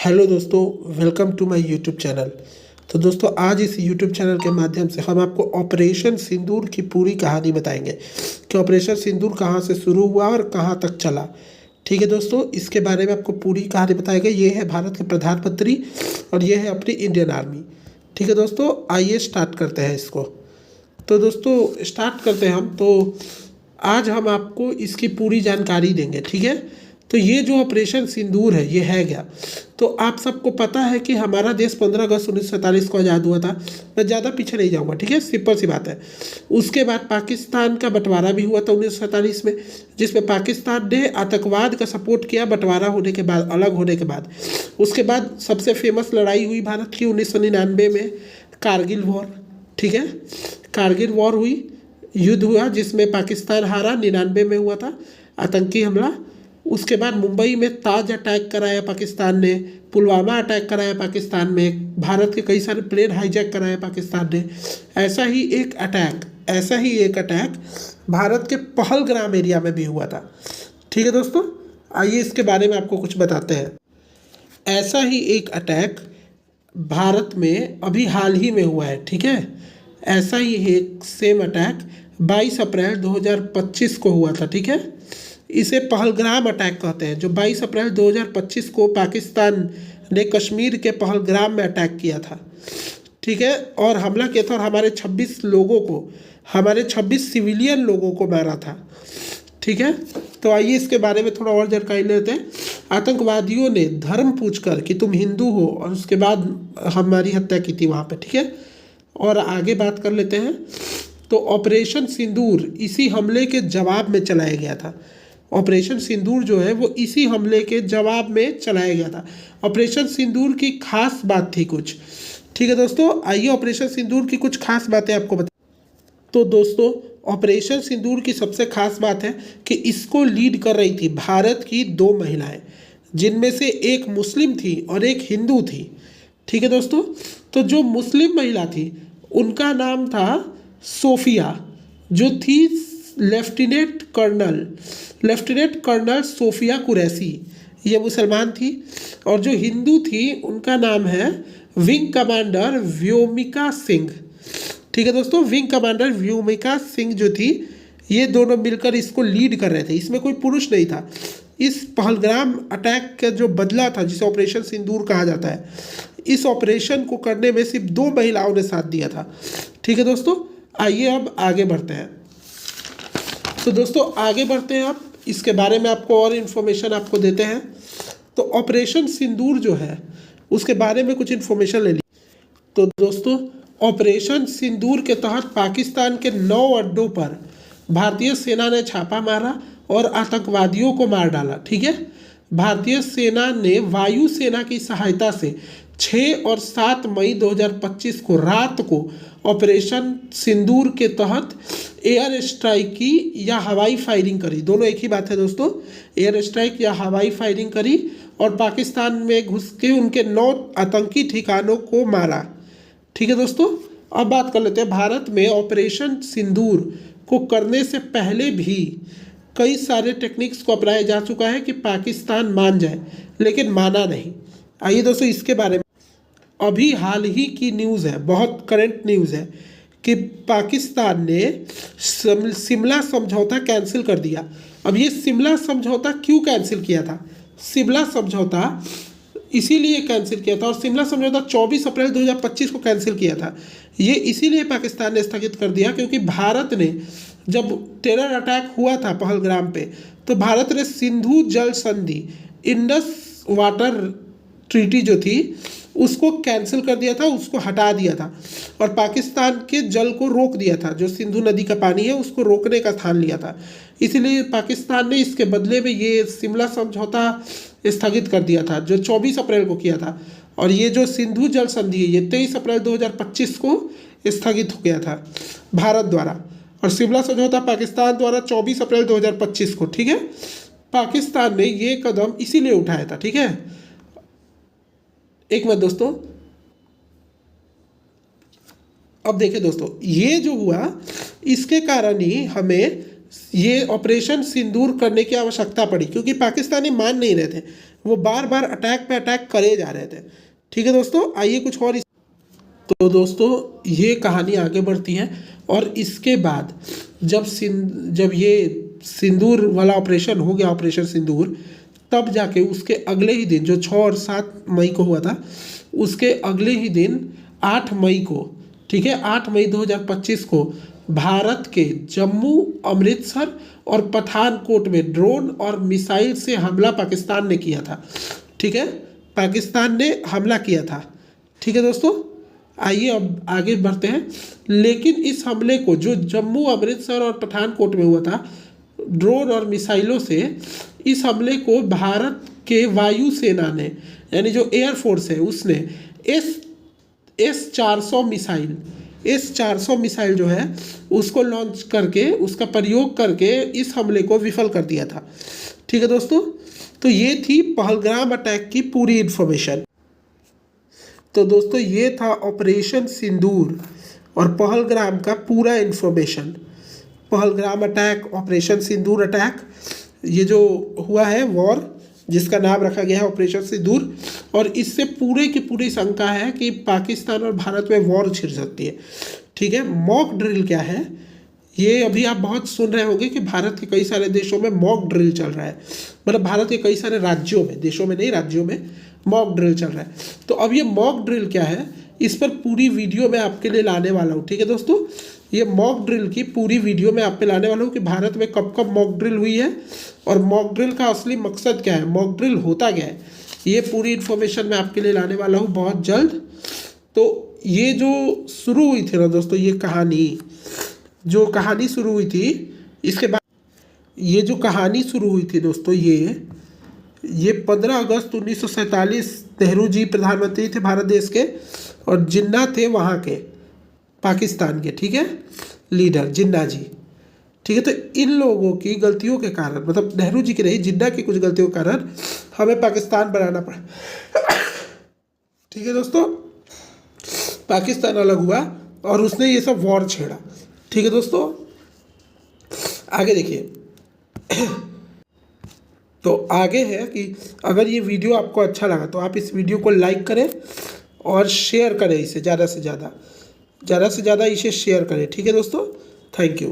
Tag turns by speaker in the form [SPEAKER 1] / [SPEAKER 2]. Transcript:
[SPEAKER 1] Hello दोस्तों, welcome to my YouTube channel. तो दोस्तों, आज इस यूट्यूब चैनल के माध्यम से हम आपको ऑपरेशन सिंदूर की पूरी कहानी बताएंगे कि ऑपरेशन सिंदूर कहाँ से शुरू हुआ और कहाँ तक चला। ठीक है दोस्तों, इसके बारे में आपको पूरी कहानी बताएंगे। ये है भारत के प्रधानमंत्री और ये है अपनी इंडियन आर्मी। ठीक है दोस्तों, आइए स्टार्ट करते हैं इसको। तो दोस्तों स्टार्ट करते हैं हम। तो आज हम आपको इसकी पूरी जानकारी देंगे। ठीक है, तो ये जो ऑपरेशन सिंदूर है ये है क्या। तो आप सबको पता है कि हमारा देश 15 अगस्त 1947 को आज़ाद हुआ था। मैं ज़्यादा पीछे नहीं जाऊँगा, ठीक है, सिंपल सी बात है। उसके बाद पाकिस्तान का बंटवारा भी हुआ था 1947 में, जिसमें पाकिस्तान ने आतंकवाद का सपोर्ट किया बंटवारा होने के बाद, अलग होने के बाद। उसके बाद सबसे फेमस लड़ाई हुई भारत की 1999 में, कारगिल वॉर। ठीक है, कारगिल वॉर हुई, युद्ध हुआ जिसमें पाकिस्तान हारा, 99 में हुआ था आतंकी हमला। उसके बाद मुंबई में ताज अटैक कराया पाकिस्तान ने, पुलवामा अटैक कराया पाकिस्तान में, भारत के कई सारे प्लेन हाईजैक कराया पाकिस्तान ने। ऐसा ही एक अटैक भारत के पहलगाम एरिया में भी हुआ था। ठीक है दोस्तों, आइए इसके बारे में आपको कुछ बताते हैं। ऐसा ही एक अटैक भारत में अभी हाल ही में हुआ है। ठीक है, ऐसा ही एक सेम अटैक 22 अप्रैल 2025 को हुआ था। ठीक है, इसे पहलगाम अटैक कहते हैं, जो 22 अप्रैल 2025 को पाकिस्तान ने कश्मीर के पहलगाम में अटैक किया था। ठीक है, और हमला किया था और हमारे 26 सिविलियन लोगों को मारा था। ठीक है, तो आइए इसके बारे में थोड़ा और जानकारी लेते हैं। आतंकवादियों ने धर्म पूछकर कि तुम हिंदू हो, और उसके बाद हमारी हत्या की थी वहाँ पे। ठीक है, और आगे बात कर लेते हैं। तो ऑपरेशन सिंदूर इसी हमले के जवाब में चलाया गया था। ऑपरेशन सिंदूर जो है वो इसी हमले के जवाब में चलाया गया था। ऑपरेशन सिंदूर की खास बात थी कुछ। ठीक है दोस्तों, आइए ऑपरेशन सिंदूर की कुछ खास बातें आपको बता। तो दोस्तों, ऑपरेशन सिंदूर की सबसे खास बात है कि इसको लीड कर रही थी भारत की 2 महिलाएं, जिनमें से एक मुस्लिम थी और एक हिंदू थी। ठीक है दोस्तों, तो जो मुस्लिम महिला थी उनका नाम था सोफिया, जो थी लेफ्टिनेंट कर्नल सोफिया कुरैशी, ये मुसलमान थी। और जो हिंदू थी उनका नाम है विंग कमांडर व्योमिका सिंह। ठीक है दोस्तों, विंग कमांडर व्योमिका सिंह जो थी, ये दोनों मिलकर इसको लीड कर रहे थे। इसमें कोई पुरुष नहीं था। इस पहलगाम अटैक का जो बदला था, जिसे ऑपरेशन सिंदूर कहा जाता है, इस ऑपरेशन को करने में सिर्फ 2 महिलाओं ने साथ दिया था। ठीक है दोस्तों, आइए अब आगे बढ़ते हैं। तो दोस्तों आगे बढ़ते हैं, आप इसके बारे में आपको और इन्फॉर्मेशन आपको देते हैं। तो ऑपरेशन सिंदूर जो है उसके बारे में कुछ इन्फॉर्मेशन ले ली। तो दोस्तों, ऑपरेशन सिंदूर के तहत पाकिस्तान के 9 अड्डों पर भारतीय सेना ने छापा मारा और आतंकवादियों को मार डाला। ठीक है, भारतीय सेना ने वायुसेना की सहायता से 6 और 7 मई 2025 को रात को ऑपरेशन सिंदूर के तहत एयर स्ट्राइक की या हवाई फायरिंग करी। दोनों एक ही बात है दोस्तों, एयर स्ट्राइक या हवाई फायरिंग करी और पाकिस्तान में घुस के उनके 9 आतंकी ठिकानों को मारा। ठीक है दोस्तों, अब बात कर लेते हैं। भारत में ऑपरेशन सिंदूर को करने से पहले भी कई सारे टेक्निक्स को अपनाया जा चुका है कि पाकिस्तान मान जाए, लेकिन माना नहीं। आइए दोस्तों इसके बारे में, अभी हाल ही की न्यूज़ है, बहुत करंट न्यूज़ है कि पाकिस्तान ने शिमला समझौता कैंसिल कर दिया। अब ये शिमला समझौता क्यों कैंसिल किया था? शिमला समझौता इसीलिए कैंसिल किया था, और शिमला समझौता 24 अप्रैल 2025 को कैंसिल किया था। ये इसीलिए पाकिस्तान ने स्थगित कर दिया क्योंकि भारत ने, जब टेरर अटैक हुआ था पहलगाम पे, तो भारत ने सिंधु जल संधि, इंडस वाटर ट्रीटी जो थी उसको कैंसिल कर दिया था, उसको हटा दिया था और पाकिस्तान के जल को रोक दिया था। जो सिंधु नदी का पानी है उसको रोकने का स्थान लिया था। इसलिए पाकिस्तान ने इसके बदले में ये शिमला समझौता स्थगित कर दिया था, जो 24 अप्रैल को किया था। और ये जो सिंधु जल संधि है, ये 23 अप्रैल 2025 को स्थगित हो गया था भारत द्वारा, और शिमला समझौता पाकिस्तान द्वारा 24 अप्रैल 2025 को। ठीक है, पाकिस्तान ने ये कदम इसीलिए उठाया था। ठीक है, एक मिनट दोस्तों, अब देखिए दोस्तों, ये जो हुआ इसके कारण ही हमें ये ऑपरेशन सिंदूर करने की आवश्यकता पड़ी, क्योंकि पाकिस्तानी मान नहीं रहे थे, वो बार बार अटैक पे अटैक करे जा रहे थे। ठीक है दोस्तों, आइए कुछ और तो दोस्तों ये कहानी आगे बढ़ती है, और इसके बाद जब ये सिंदूर वाला ऑपरेशन हो गया, ऑपरेशन सिंदूर, तब जाके उसके अगले ही दिन, जो 6 और 7 मई को हुआ था, उसके अगले ही दिन 8 मई को, ठीक है, 8 मई 2025 को भारत के जम्मू, अमृतसर और पठानकोट में ड्रोन और मिसाइल से हमला पाकिस्तान ने किया था। ठीक है, पाकिस्तान ने हमला किया था। ठीक है दोस्तों, आइए अब आगे बढ़ते हैं। लेकिन इस हमले को, जो जम्मू, अमृतसर और पठानकोट में हुआ था ड्रोन और मिसाइलों से, इस हमले को भारत के वायुसेना ने, यानी जो एयरफोर्स है उसने S-400 मिसाइल जो है उसको लॉन्च करके, उसका प्रयोग करके इस हमले को विफल कर दिया था। ठीक है दोस्तों, तो ये थी पहलगाम अटैक की पूरी इन्फॉर्मेशन। तो दोस्तों ये था ऑपरेशन सिंदूर और पहलगाम का पूरा इन्फॉर्मेशन। पहलगाम अटैक, ऑपरेशन सिंदूर अटैक, ये जो हुआ है वॉर, जिसका नाम रखा गया है ऑपरेशन सिंदूर, और इससे पूरे की पूरी शंका है कि पाकिस्तान और भारत में वॉर छिड़ सकती है। ठीक है, मॉक ड्रिल क्या है, ये अभी आप बहुत सुन रहे होंगे कि भारत के कई सारे देशों में मॉक ड्रिल चल रहा है, मतलब भारत के कई सारे राज्यों में, देशों में नहीं, राज्यों में मॉक ड्रिल चल रहा है। तो अब ये मॉक ड्रिल क्या है, इस पर पूरी वीडियो मैं आपके लिए लाने वाला हूँ। ठीक है दोस्तों, ये मॉक ड्रिल की पूरी वीडियो मैं आप पे लाने वाला हूँ कि भारत में कब कब मॉक ड्रिल हुई है और मॉक ड्रिल का असली मकसद क्या है, मॉक ड्रिल होता क्या है, ये पूरी इन्फॉर्मेशन मैं आपके लिए लाने वाला हूँ बहुत जल्द। तो ये जो शुरू हुई थी ना दोस्तों, ये कहानी शुरू हुई थी, इसके बाद ये जो कहानी शुरू हुई थी दोस्तों, ये 15 अगस्त 1947 नेहरू जी प्रधानमंत्री थे भारत देश के, और जिन्ना थे वहाँ के पाकिस्तान के, ठीक है, लीडर जिन्ना जी। ठीक है, तो इन लोगों की गलतियों के कारण, मतलब नेहरू जी की नहीं, जिन्ना की कुछ गलतियों के कारण हमें पाकिस्तान बनाना पड़ा। ठीक है दोस्तों, पाकिस्तान अलग हुआ और उसने ये सब वॉर छेड़ा। ठीक है दोस्तों, आगे देखिए। तो आगे है कि अगर ये वीडियो आपको अच्छा लगा तो आप इस वीडियो को लाइक करें और शेयर करें, इसे ज़्यादा से ज़्यादा इसे शेयर करें। ठीक है दोस्तों, थैंक यू।